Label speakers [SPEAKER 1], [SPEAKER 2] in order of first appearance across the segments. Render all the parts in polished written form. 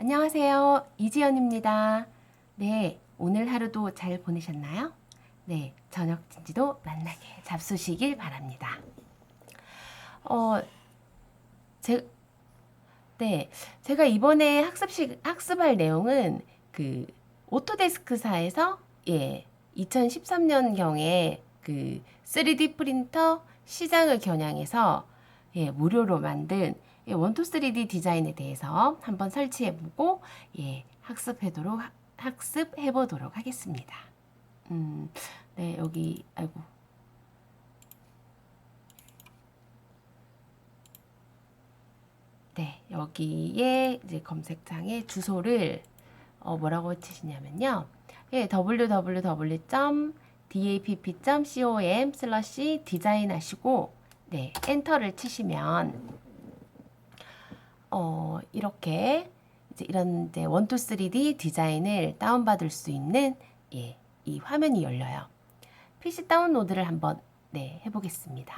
[SPEAKER 1] 안녕하세요. 이지연입니다. 네, 오늘 하루도 잘 보내셨나요? 네, 저녁 진지도 만나게 잡수시길 바랍니다. 어, 제, 네, 제가 이번에 학습할 내용은 그 오토데스크사에서 2013년경에 그 3D 프린터 시장을 겨냥해서 무료로 만든 원투 3D 디자인에 대해서 한번 설치해보고 학습해보도록 하겠습니다. 네, 여기 아이고. 네, 여기에 이제 검색창에 주소를 뭐라고 치시냐면요. www.dapp.com/디자인 하시고 네, 엔터를 치시면 이렇게 이런 이제 1, 2, 3D 디자인을 다운받을 수 있는 이 화면이 열려요. PC 다운로드를 한번 해보겠습니다.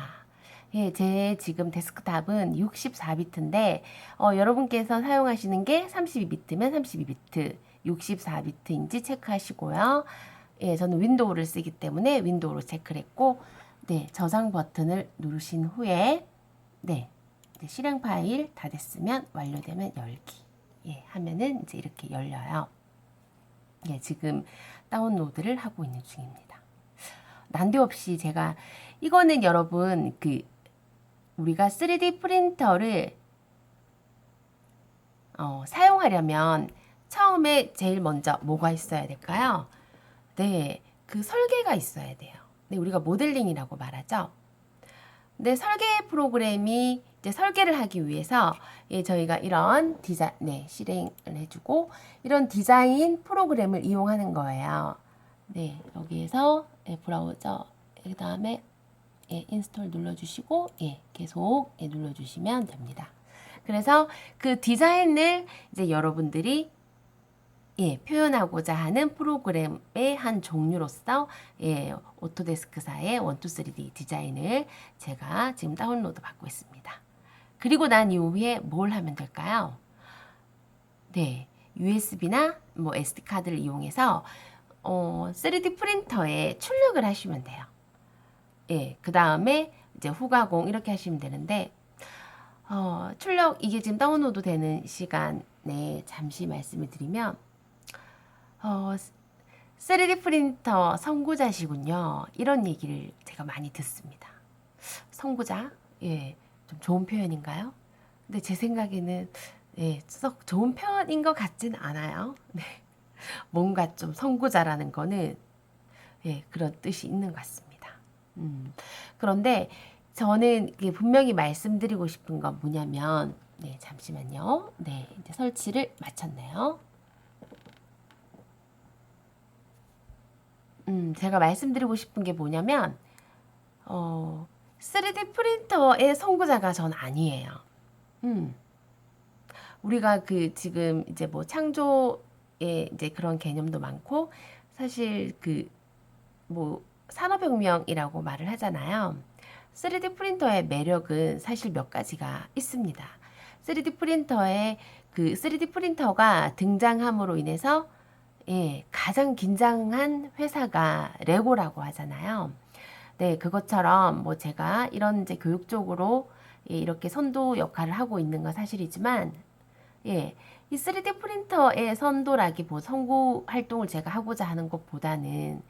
[SPEAKER 1] 제 지금 데스크탑은 64비트인데 여러분께서 사용하시는 게 32비트면 32비트, 64비트인지 체크하시고요. 저는 윈도우를 쓰기 때문에 윈도우로 체크를 했고 저장 버튼을 누르신 후에 이제 실행 파일 다 됐으면 완료되면 열기 하면은 이제 이렇게 열려요. 지금 다운로드를 하고 있는 중입니다. 난데없이 제가 이거는 여러분 우리가 3D 프린터를 사용하려면 처음에 제일 먼저 뭐가 있어야 될까요? 네, 그 설계가 있어야 돼요. 네, 우리가 모델링이라고 말하죠. 근데 설계 프로그램이 이제 설계를 하기 위해서 저희가 이런 실행을 해주고 이런 디자인 프로그램을 이용하는 거예요. 네, 여기에서 브라우저 그 다음에 인스톨 눌러주시고 계속 눌러주시면 됩니다. 그래서 그 디자인을 이제 여러분들이 표현하고자 하는 프로그램의 한 종류로서 오토데스크사의 1, 2, 3D 디자인을 제가 지금 다운로드 받고 있습니다. 그리고 난 이후에 뭘 하면 될까요? 네, USB나 뭐 SD카드를 이용해서 3D 프린터에 출력을 하시면 돼요. 그 다음에 이제 후가공 이렇게 하시면 되는데 출력 이게 지금 다운로드 되는 시간에 잠시 말씀을 드리면 3D 프린터 선구자시군요. 이런 얘기를 제가 많이 듣습니다. 선구자? 좀 좋은 표현인가요? 근데 제 생각에는 썩 좋은 표현인 것 같진 않아요. 네. 뭔가 좀 선구자라는 거는 그런 뜻이 있는 것 같습니다. 그런데 저는 분명히 말씀드리고 싶은 건 뭐냐면 잠시만요. 이제 설치를 마쳤네요. 제가 말씀드리고 싶은 게 뭐냐면 3D 프린터의 선구자가 전 아니에요. 우리가 지금 이제 뭐 창조의 이제 그런 개념도 많고 사실 뭐 산업혁명이라고 말을 하잖아요. 3D 프린터의 매력은 사실 몇 가지가 있습니다. 3D 프린터의 3D 프린터가 등장함으로 인해서 가장 긴장한 회사가 레고라고 하잖아요. 네, 그것처럼 뭐 제가 이런 이제 교육적으로 이렇게 선도 역할을 하고 있는 건 사실이지만 이 3D 프린터의 선구 활동을 제가 하고자 하는 것보다는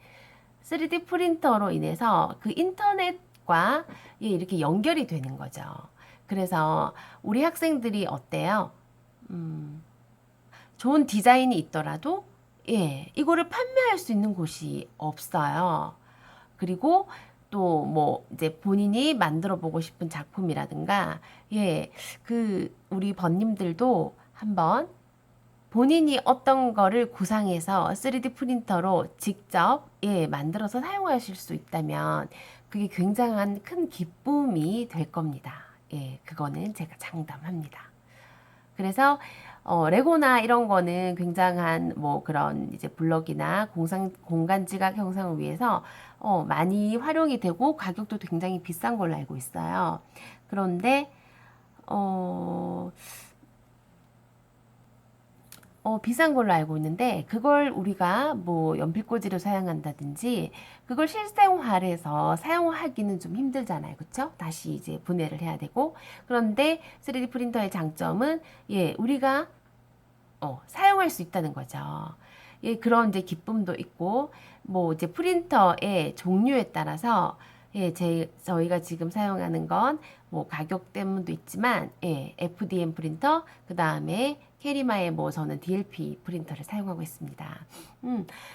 [SPEAKER 1] 3D 프린터로 인해서 그 인터넷과 이렇게 연결이 되는 거죠. 그래서 우리 학생들이 어때요? 좋은 디자인이 있더라도 이거를 판매할 수 있는 곳이 없어요. 그리고 또 뭐 이제 본인이 만들어 보고 싶은 작품이라든가 우리 번님들도 한번 본인이 어떤 거를 구상해서 3D 프린터로 직접 만들어서 사용하실 수 있다면 그게 굉장한 큰 기쁨이 될 겁니다. 그거는 제가 장담합니다. 그래서 레고나 이런 거는 굉장한 뭐 그런 이제 블럭이나 공간 지각 형상을 위해서 많이 활용이 되고 가격도 굉장히 비싼 걸로 알고 있어요. 그런데 비싼 걸로 알고 있는데 그걸 우리가 뭐 연필꽂이로 사용한다든지 그걸 실생활에서 사용하기는 좀 힘들잖아요. 그쵸? 다시 이제 분해를 해야 되고. 그런데 3D 프린터의 장점은 예, 우리가 사용할 수 있다는 거죠. 예, 그런 이제 기쁨도 있고, 뭐 이제 프린터의 종류에 따라서 예, 저희가 지금 사용하는 건 뭐 가격 때문도 있지만, 예, FDM 프린터, 그 다음에 캐리마의 뭐 저는 DLP 프린터를 사용하고 있습니다.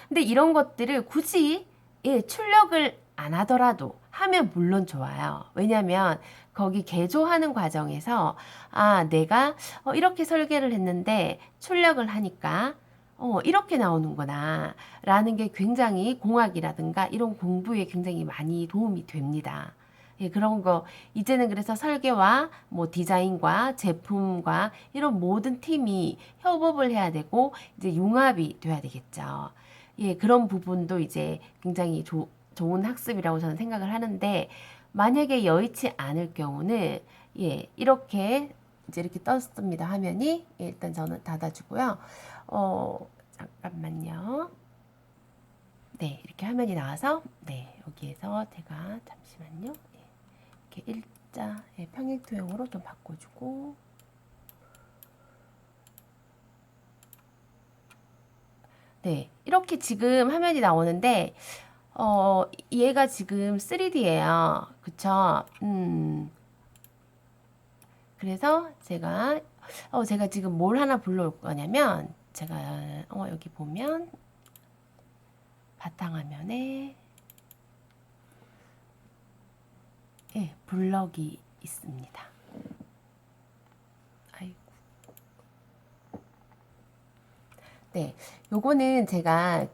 [SPEAKER 1] 근데 이런 것들을 굳이 예, 출력을 안 하더라도 하면 물론 좋아요. 왜냐면 거기 개조하는 과정에서 내가 이렇게 설계를 했는데 출력을 하니까 이렇게 나오는구나 라는 게 굉장히 공학이라든가 이런 공부에 굉장히 많이 도움이 됩니다. 예, 그런 거 이제는 그래서 설계와 뭐 디자인과 제품과 이런 모든 팀이 협업을 해야 되고 이제 융합이 돼야 되겠죠. 예, 그런 부분도 이제 굉장히 좋은 학습이라고 저는 생각을 하는데 만약에 여의치 않을 경우는 예, 이렇게 이제 이렇게 떴습니다. 화면이 예, 일단 저는 닫아주고요. 잠깐만요. 네, 이렇게 화면이 나와서 네, 여기에서 제가 잠시만요. 예, 이렇게 일자 예, 평행투영으로 좀 바꿔주고 네, 이렇게 지금 화면이 나오는데 얘가 지금 3D예요. 그쵸? 그래서 제가 지금 뭘 하나 불러올 거냐면, 제가, 여기 보면, 바탕화면에, 예, 블럭이 있습니다. 아이고. 네, 요거는 제가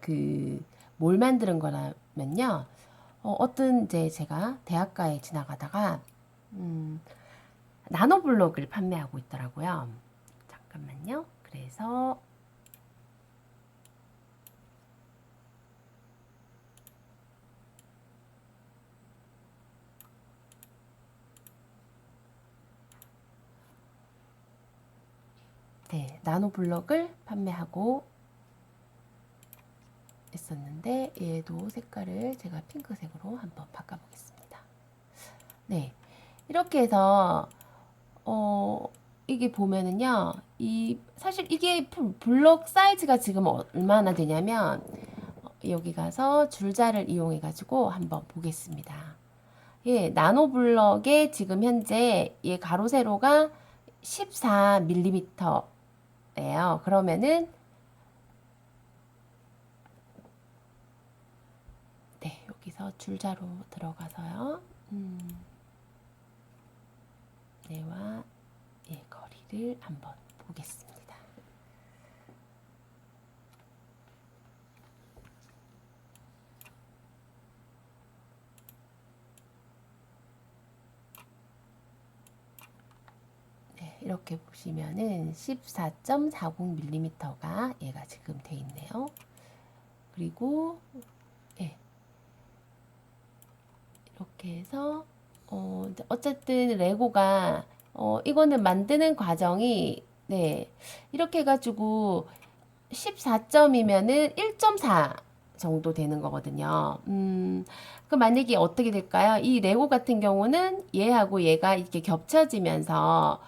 [SPEAKER 1] 뭘 만드는 거냐면요. 어떤 이제 제가 대학가에 지나가다가, 나노블록을 판매하고 있더라고요. 잠깐만요. 그래서 네, 나노블록을 판매하고 있었는데 얘도 색깔을 제가 핑크색으로 한번 바꿔보겠습니다. 네, 이렇게 해서 이게 보면은요, 사실 이게 블록 사이즈가 지금 얼마나 되냐면 여기 가서 줄자를 이용해 가지고 한번 보겠습니다. 예, 나노블럭의 지금 현재 얘 가로 세로가 14mm예요. 그러면은 네, 여기서 줄자로 들어가서요. 네와 예, 거리를 한번 보겠습니다. 네, 이렇게 보시면은 14.40mm가 얘가 지금 돼 있네요. 그리고 예, 이렇게 해서 어쨌든 레고가 이거는 만드는 과정이 네, 이렇게 해가지고 14점이면은 1.4 정도 되는 거거든요. 그 만약에 어떻게 될까요? 이 레고 같은 경우는 얘하고 얘가 이렇게 겹쳐지면서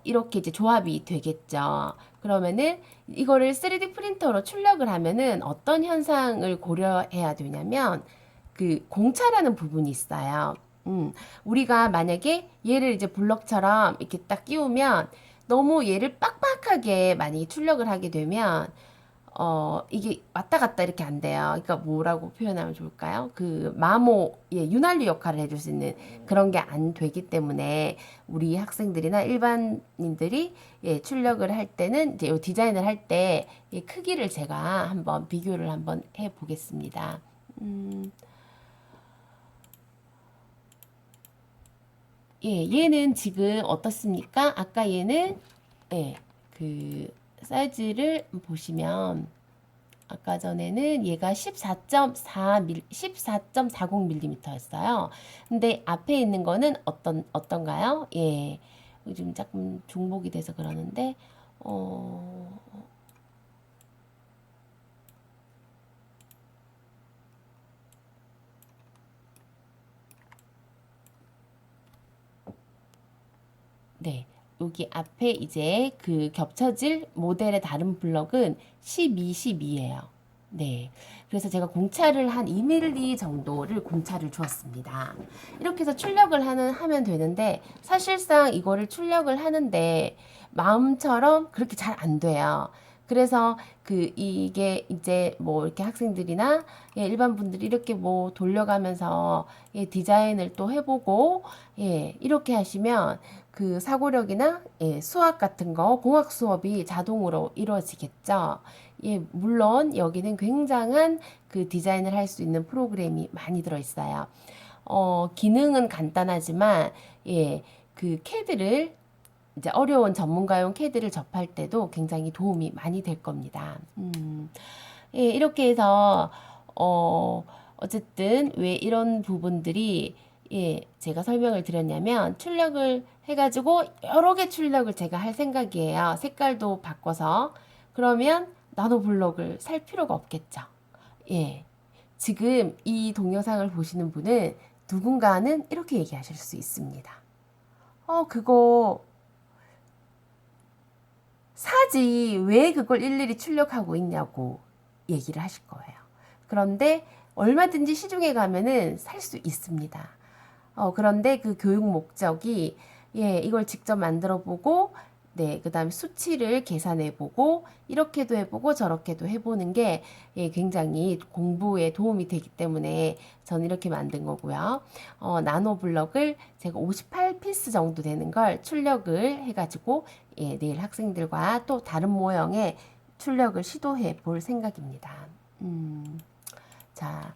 [SPEAKER 1] 이렇게 이제 조합이 되겠죠. 그러면은 이거를 3D 프린터로 출력을 하면은 어떤 현상을 고려해야 되냐면 그 공차라는 부분이 있어요. 우리가 만약에 얘를 이제 블럭처럼 이렇게 딱 끼우면 너무 얘를 빡빡하게 만약에 출력을 하게 되면 이게 왔다 갔다 이렇게 안 돼요. 그러니까 뭐라고 표현하면 좋을까요? 예, 윤활유 역할을 해줄 수 있는 그런 게 안 되기 때문에 우리 학생들이나 일반인들이 예, 출력을 할 때는 이제 이 디자인을 할 때 이 크기를 제가 한번 비교를 한번 해 보겠습니다. 예, 얘는 지금 어떻습니까? 아까 얘는 예, 그 사이즈를 보시면 아까 전에는 얘가 14.40mm였어요. 근데 앞에 있는 거는 어떤가요? 예. 요즘 조금 중복이 돼서 그러는데, 여기 앞에 이제 그 겹쳐질 모델의 다른 블럭은 12, 12예요. 네. 그래서 제가 공차를 한 2mm 정도를 공차를 주었습니다. 이렇게 해서 출력을 하면 되는데, 사실상 이거를 출력을 하는데 마음처럼 그렇게 잘 안 돼요. 그래서 이게 이제 뭐 이렇게 학생들이나 일반 분들이 이렇게 뭐 돌려가면서 디자인을 또 해보고 이렇게 하시면 그 사고력이나 수학 같은 거 공학 수업이 자동으로 이루어지겠죠. 물론 여기는 굉장한 그 디자인을 할 수 있는 프로그램이 많이 들어있어요. 기능은 간단하지만 그 CAD를 이제 어려운 전문가용 CAD를 접할 때도 굉장히 도움이 많이 될 겁니다. 이렇게 해서 어쨌든 왜 이런 부분들이 제가 설명을 드렸냐면 출력을 해가지고 여러 개 출력을 제가 할 생각이에요. 색깔도 바꿔서. 그러면 나노 블록을 살 필요가 없겠죠. 지금 이 동영상을 보시는 분은 누군가는 이렇게 얘기하실 수 있습니다. 그거 사지 왜 그걸 일일이 출력하고 있냐고 얘기를 하실 거예요. 그런데 얼마든지 시중에 가면은 살 수 있습니다. 그런데 그 교육 목적이 이걸 직접 만들어 보고 그 다음에 수치를 계산해 보고 이렇게도 해보고 저렇게도 해보는 게 굉장히 공부에 도움이 되기 때문에 저는 이렇게 만든 거고요. 나노 블럭을 제가 58피스 정도 되는 걸 출력을 해가지고 내일 학생들과 또 다른 모형의 출력을 시도해 볼 생각입니다. 자.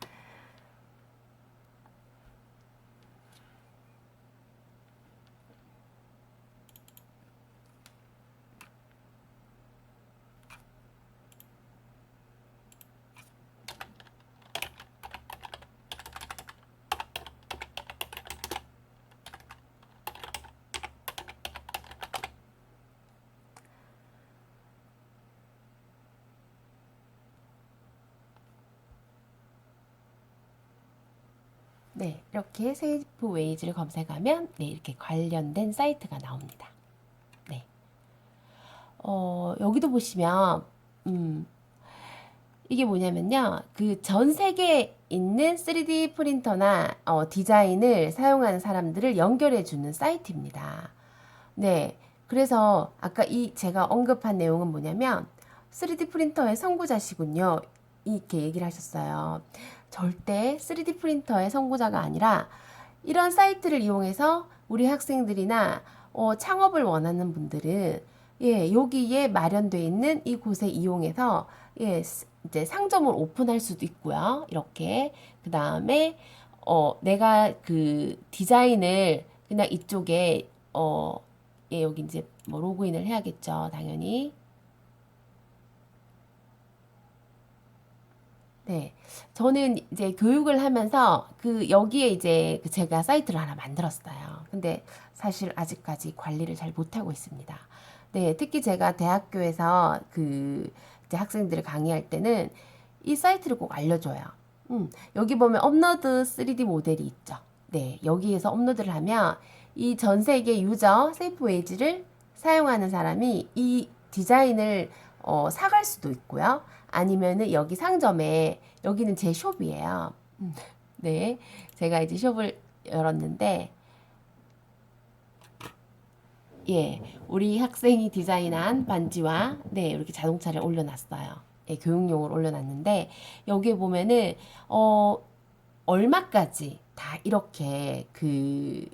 [SPEAKER 1] 네, 이렇게 세이프 웨이즈를 검색하면 이렇게 관련된 사이트가 나옵니다. 네. 여기도 보시면 이게 뭐냐면요. 그 전 세계에 있는 3D 프린터나 디자인을 사용하는 사람들을 연결해 주는 사이트입니다. 네. 그래서 아까 제가 언급한 내용은 뭐냐면 3D 프린터의 선구자시군요. 이렇게 얘기를 하셨어요. 절대 3D 프린터의 선구자가 아니라 이런 사이트를 이용해서 우리 학생들이나 창업을 원하는 분들은 여기에 마련되어 있는 이곳에 이용해서 이제 상점을 오픈할 수도 있고요. 이렇게 그 다음에 내가 그 디자인을 그냥 이쪽에 여기 이제 뭐 로그인을 해야겠죠. 당연히. 네. 저는 이제 교육을 하면서 여기에 이제 제가 사이트를 하나 만들었어요. 근데 사실 아직까지 관리를 잘 못하고 있습니다. 네. 특히 제가 대학교에서 이제 학생들을 강의할 때는 이 사이트를 꼭 알려줘요. 여기 보면 업로드 3D 모델이 있죠. 네. 여기에서 업로드를 하면 이 전 세계 유저 세이프웨이즈를 사용하는 사람이 이 디자인을 사갈 수도 있고요. 아니면은 여기 상점에 여기는 제 숍이에요. 네, 제가 이제 숍을 열었는데 우리 학생이 디자인한 반지와 이렇게 자동차를 올려놨어요. 교육용으로 올려놨는데 여기에 보면은 얼마까지 다 이렇게 그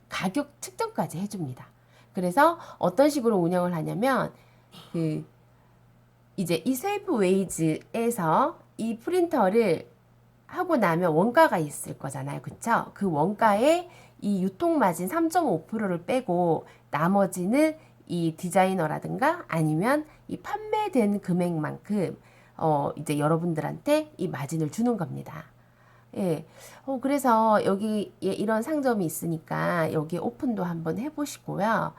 [SPEAKER 1] 가격 측정까지 해줍니다. 그래서 어떤 식으로 운영을 하냐면 이제 이 세이프 웨이즈에서 이 프린터를 하고 나면 원가가 있을 거잖아요. 그쵸? 그 원가에 이 유통마진 3.5%를 빼고 나머지는 이 디자이너라든가 아니면 이 판매된 금액만큼 이제 여러분들한테 이 마진을 주는 겁니다. 그래서 여기 이런 상점이 있으니까 여기 오픈도 한번 해보시고요.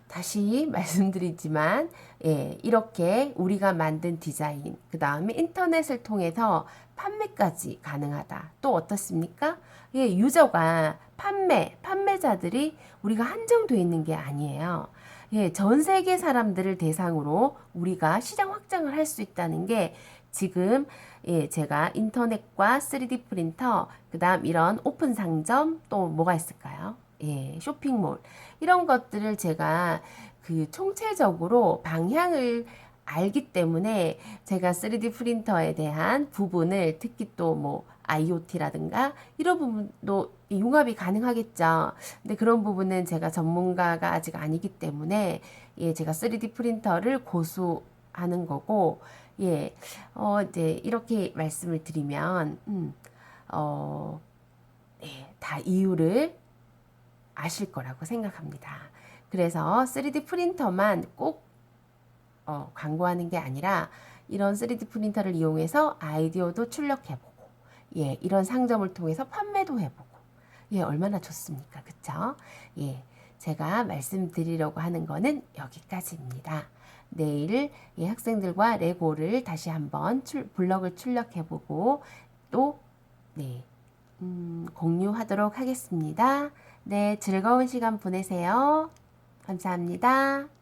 [SPEAKER 1] 다시 말씀드리지만, 예, 이렇게 우리가 만든 디자인, 그 다음에 인터넷을 통해서 판매까지 가능하다. 또 어떻습니까? 예, 유저가 판매자들이 우리가 한정되어 있는 게 아니에요. 예, 전 세계 사람들을 대상으로 우리가 시장 확장을 할 수 있다는 게 지금 예, 제가 인터넷과 3D 프린터, 그 다음 이런 오픈 상점 또 뭐가 있을까요? 예, 쇼핑몰. 이런 것들을 제가 그 총체적으로 방향을 알기 때문에 제가 3D 프린터에 대한 부분을 특히 또 뭐 IoT라든가 이런 부분도 융합이 가능하겠죠. 근데 그런 부분은 제가 전문가가 아직 아니기 때문에 예, 제가 3D 프린터를 고수하는 거고 예, 이제 이렇게 말씀을 드리면 어, 예, 다 이유를 아실 거라고 생각합니다. 그래서 3D 프린터만 꼭 광고하는 게 아니라 이런 3D 프린터를 이용해서 아이디어도 출력해보고 예, 이런 상점을 통해서 판매도 해보고 예, 얼마나 좋습니까? 그쵸? 예, 제가 말씀드리려고 하는 거는 여기까지입니다. 내일 예, 학생들과 레고를 다시 한번 블럭을 출력해보고 또 네, 공유하도록 하겠습니다. 네, 즐거운 시간 보내세요. 감사합니다.